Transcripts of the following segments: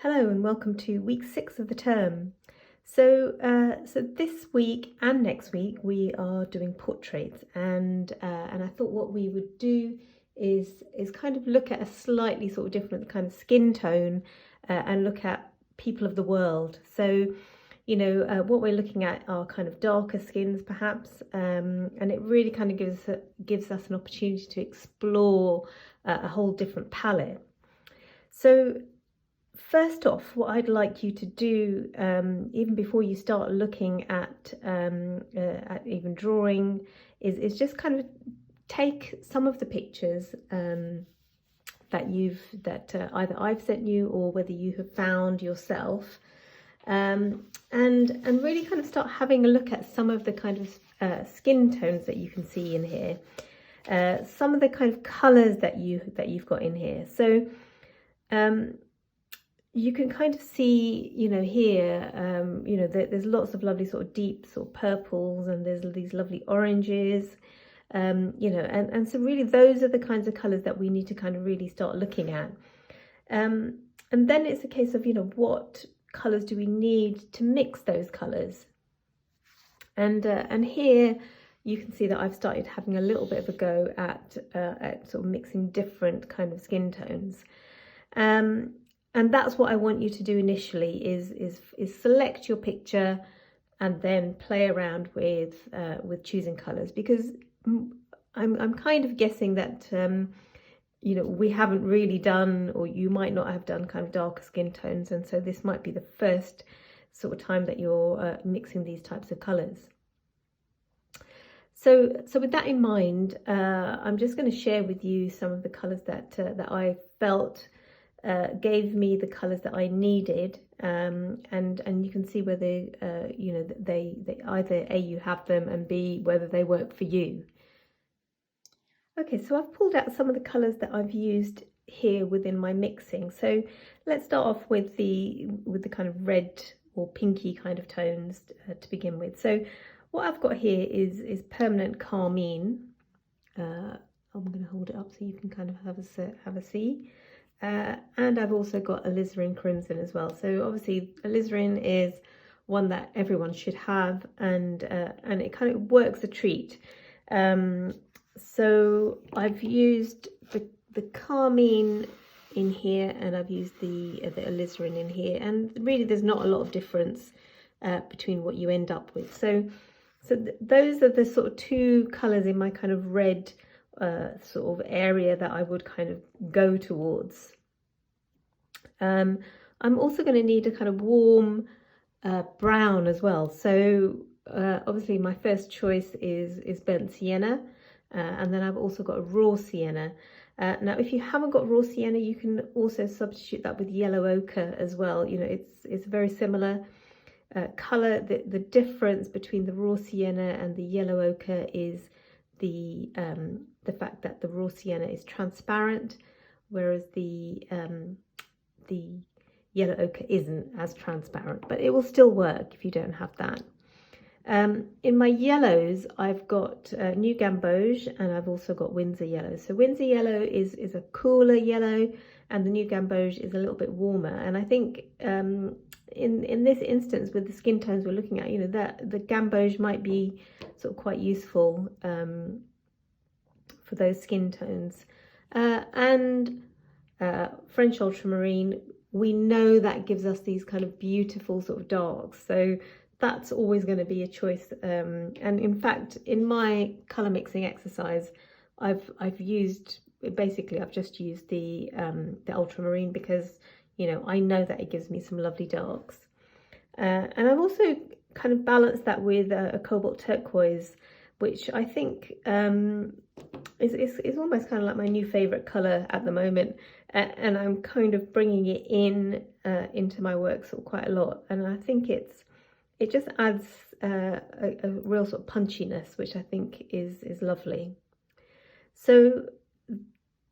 Hello and welcome to week 6 of the term. So this week and next week we are doing portraits, and I thought what we would do is kind of look at a slightly sort of different kind of skin tone, and look at people of the world. So what we're looking at are kind of darker skins perhaps, and it really kind of gives us an opportunity to explore a whole different palette. So first off, what I'd like you to do, even before you start looking at even drawing, is just kind of take some of the pictures that either I've sent you or whether you have found yourself, and really kind of start having a look at some of the kind of skin tones that you can see in here, some of the kind of colours that you've got in here. So you can kind of see, here, there's lots of lovely sort of deep sort of purples, and there's these lovely oranges, and so really those are the kinds of colours that we need to kind of really start looking at. And then it's a case of, what colours do we need to mix those colours? And here you can see that I've started having a little bit of a go at sort of mixing different kind of skin tones. And that's what I want you to do initially, is select your picture and then play around with choosing colours, because I'm kind of guessing that we haven't really done, or you might not have done, kind of darker skin tones, and so this might be the first sort of time that you're mixing these types of colours. So with that in mind, I'm just going to share with you some of the colours that I felt gave me the colours that I needed, and you can see whether they either A, you have them, and B, whether they work for you. Okay, so I've pulled out some of the colours that I've used here within my mixing. So let's start off with the kind of red or pinky kind of tones to begin with. So what I've got here is permanent carmine. I'm going to hold it up so you can kind of have a see. And I've also got alizarin crimson as well. So obviously alizarin is one that everyone should have, and it kind of works a treat. So I've used the carmine in here, and I've used the alizarin in here, and really there's not a lot of difference between what you end up with. So those are the sort of two colours in my kind of red sort of area that I would kind of go towards. I'm also going to need a kind of warm brown as well. So obviously my first choice is burnt sienna, and then I've also got raw sienna. Now if you haven't got raw sienna, you can also substitute that with yellow ochre as well. It's very similar colour. The difference between the raw sienna and the yellow ochre is the fact that the raw sienna is transparent, whereas the yellow ochre isn't as transparent, but it will still work if you don't have that. In my yellows, I've got New Gamboge, and I've also got Windsor yellow. So Windsor yellow is a cooler yellow, and the New Gamboge is a little bit warmer. And I think in this instance, with the skin tones we're looking at, that the Gamboge might be sort of quite useful for those skin tones. And French ultramarine, we know that gives us these kind of beautiful sort of darks, so that's always going to be a choice. And in fact, in my color mixing exercise, I've just used the ultramarine, because I know that it gives me some lovely darks, and I've also kind of balanced that with a cobalt turquoise, which I think is almost kind of like my new favorite color at the moment, and I'm kind of bringing it into my work sort of quite a lot, and I think it just adds a real sort of punchiness, which I think is lovely. So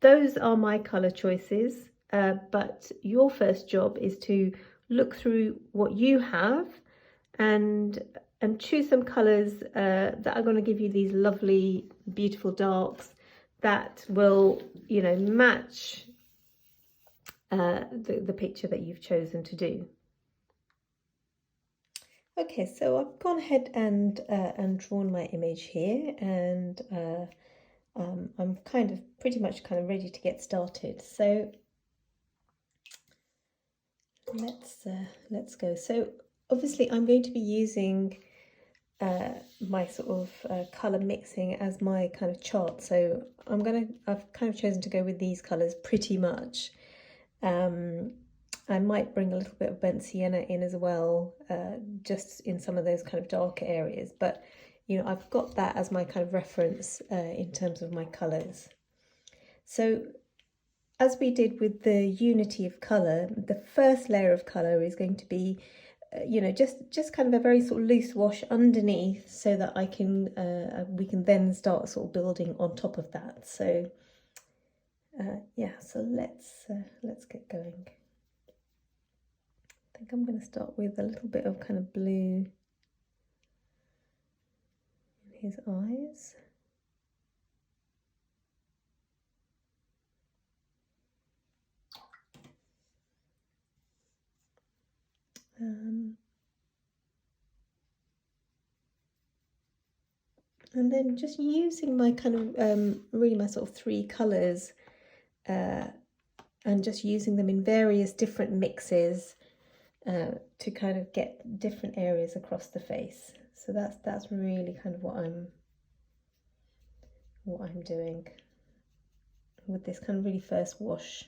those are my color choices, but your first job is to look through what you have and choose some colors that are going to give you these lovely, beautiful darks that will, match the picture that you've chosen to do. Okay, so I've gone ahead and drawn my image here, and I'm pretty much ready to get started. So let's go. So obviously I'm going to be using my sort of color mixing as my kind of chart. So I've kind of chosen to go with these colors pretty much. I might bring a little bit of burnt sienna in as well, just in some of those kind of darker areas. But you know, I've got that as my kind of reference in terms of my colors. So as we did with the unity of color, the first layer of color is going to be, you know, just kind of a very sort of loose wash underneath, so that I can we can then start sort of building on top of that. So yeah, so let's get going. I think I'm going to start with a little bit of kind of blue in his eyes. And then just using my kind of really my sort of three colours, and just using them in various different mixes to kind of get different areas across the face. So that's really kind of what I'm doing with this kind of really first wash.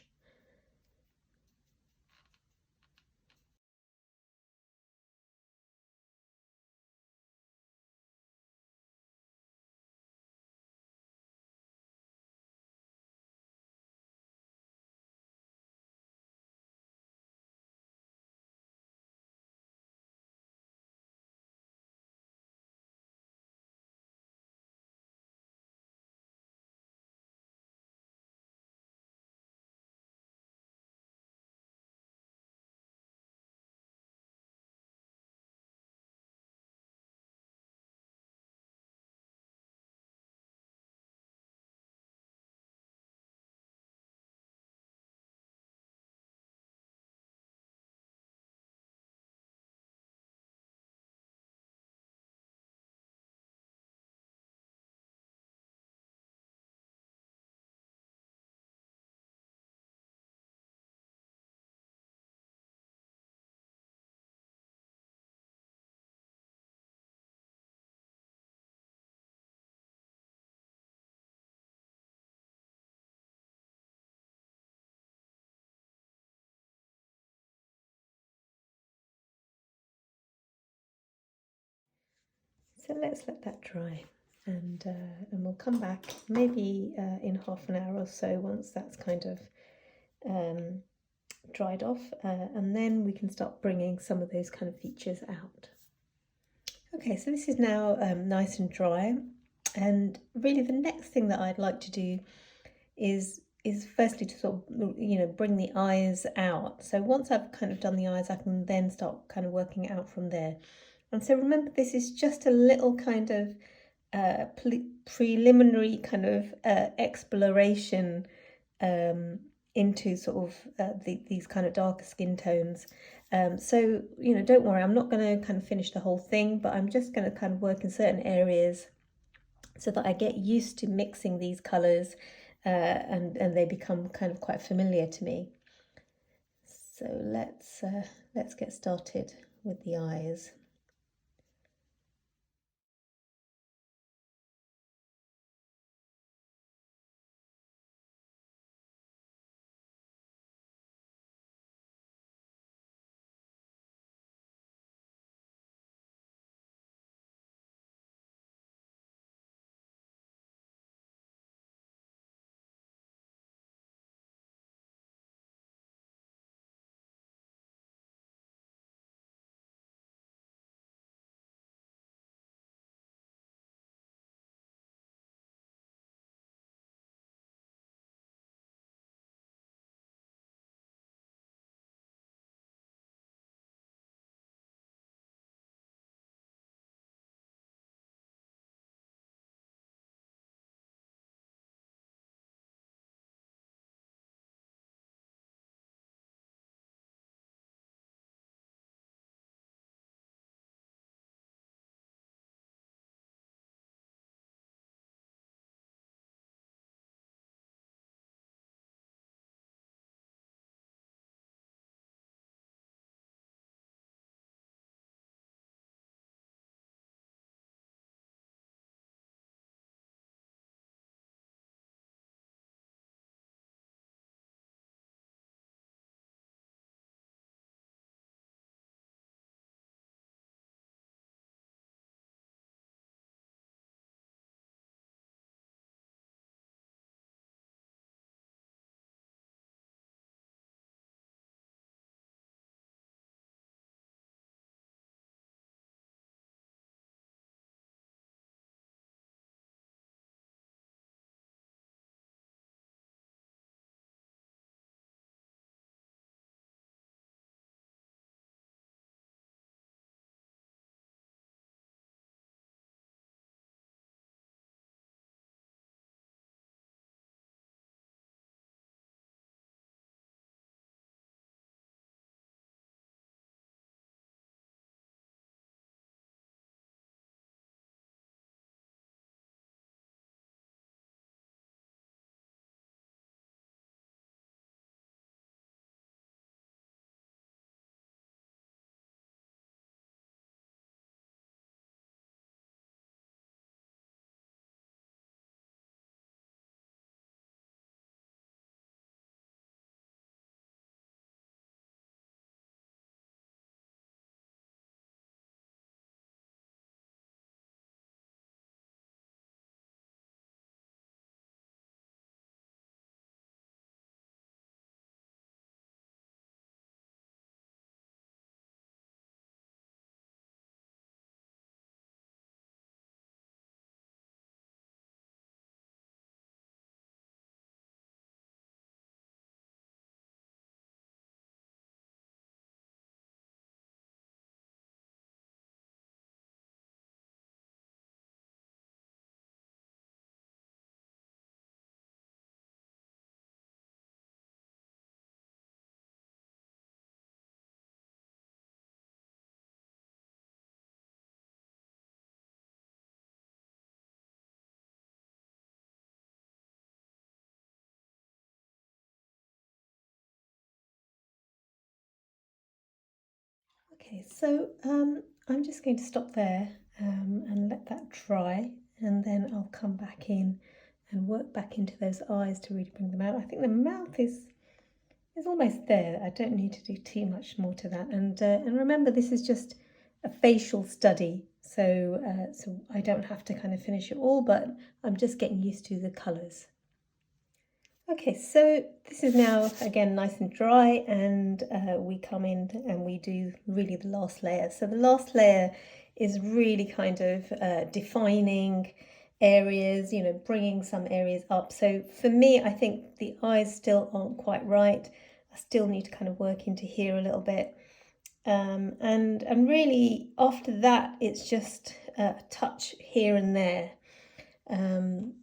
So let's let that dry, and we'll come back maybe in half an hour or so once that's kind of dried off, and then we can start bringing some of those kind of features out. Okay, so this is now nice and dry, and really the next thing that I'd like to do is firstly to sort of, you know, bring the eyes out. So once I've kind of done the eyes, I can then start kind of working it out from there. And so remember, this is just a little kind of preliminary kind of exploration into sort of these kind of darker skin tones. So, you know, don't worry, I'm not going to kind of finish the whole thing, but I'm just going to kind of work in certain areas so that I get used to mixing these colours, and they become kind of quite familiar to me. So let's get started with the eyes. Okay, so I'm just going to stop there and let that dry, and then I'll come back in and work back into those eyes to really bring them out. I think the mouth is almost there. I don't need to do too much more to that. And remember, this is just a facial study, so so I don't have to kind of finish it all, but I'm just getting used to the colours. Okay, so this is now again nice and dry, and we come in and we do really the last layer. So the last layer is really kind of defining areas, you know, bringing some areas up. So for me, I think the eyes still aren't quite right. I still need to kind of work into here a little bit. And really after that, it's just a touch here and there.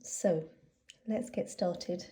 So let's get started.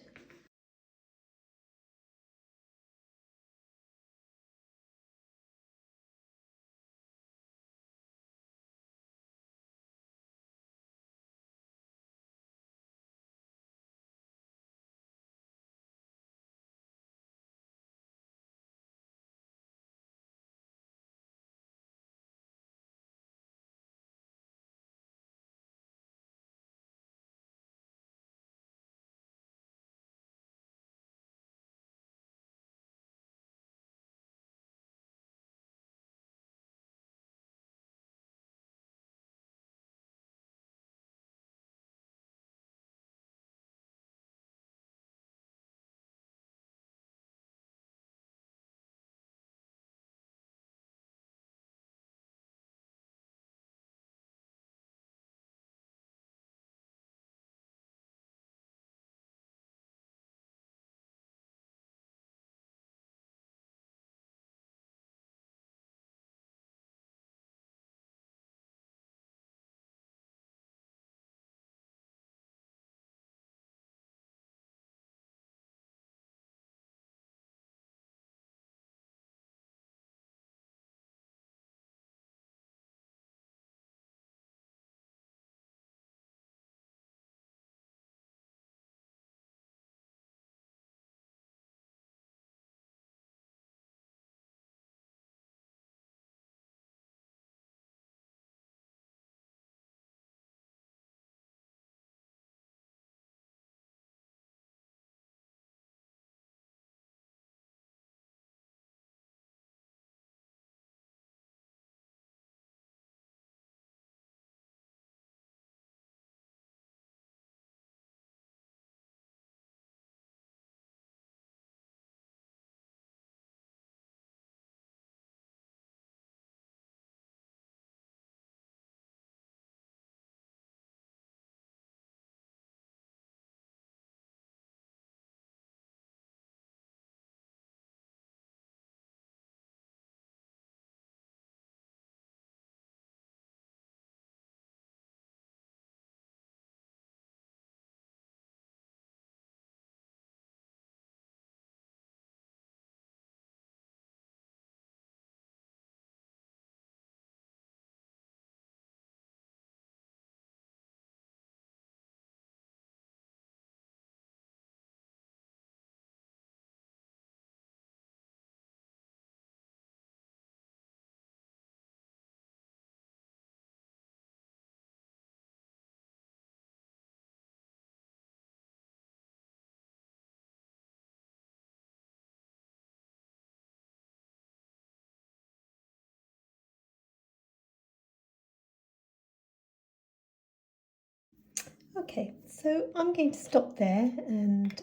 Okay, so I'm going to stop there, and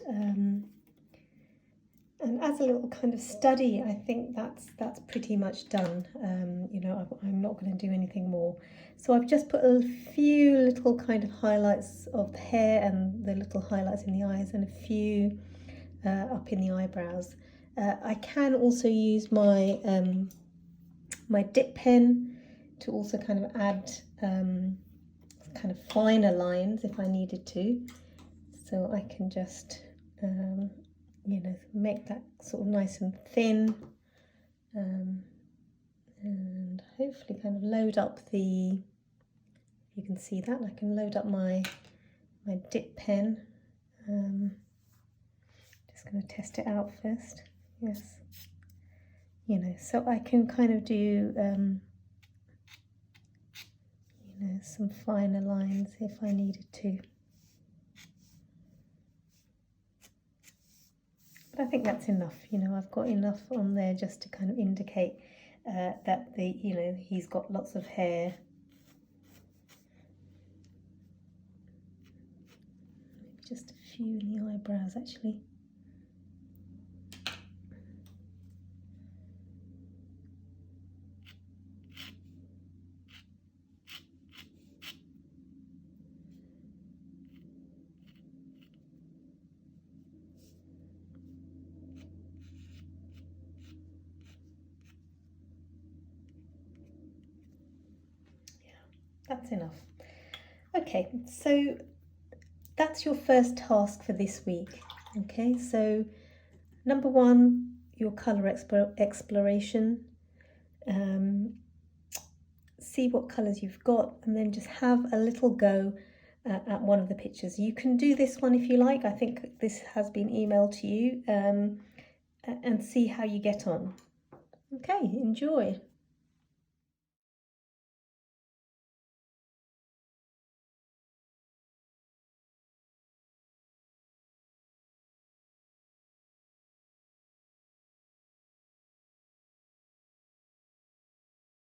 as a little kind of study, I think that's pretty much done. You know, I'm not going to do anything more. So I've just put a few little kind of highlights of the hair and the little highlights in the eyes, and a few up in the eyebrows. I can also use my my dip pen to also kind of add kind of finer lines if I needed to. So I can just, you know, make that sort of nice and thin, and hopefully kind of load up the, you can see that, I can load up my dip pen. Just going to test it out first. Yes. you know, so I can kind of do, you know, some finer lines if I needed to. But I think that's enough, you know, I've got enough on there just to kind of indicate that you know, he's got lots of hair. Maybe just a few in the eyebrows actually. That's enough. Okay, so that's your first task for this week. Okay, so number one, your colour exploration. See what colours you've got and then just have a little go at one of the pictures. You can do this one if you like. I think this has been emailed to you, and see how you get on. Okay, enjoy.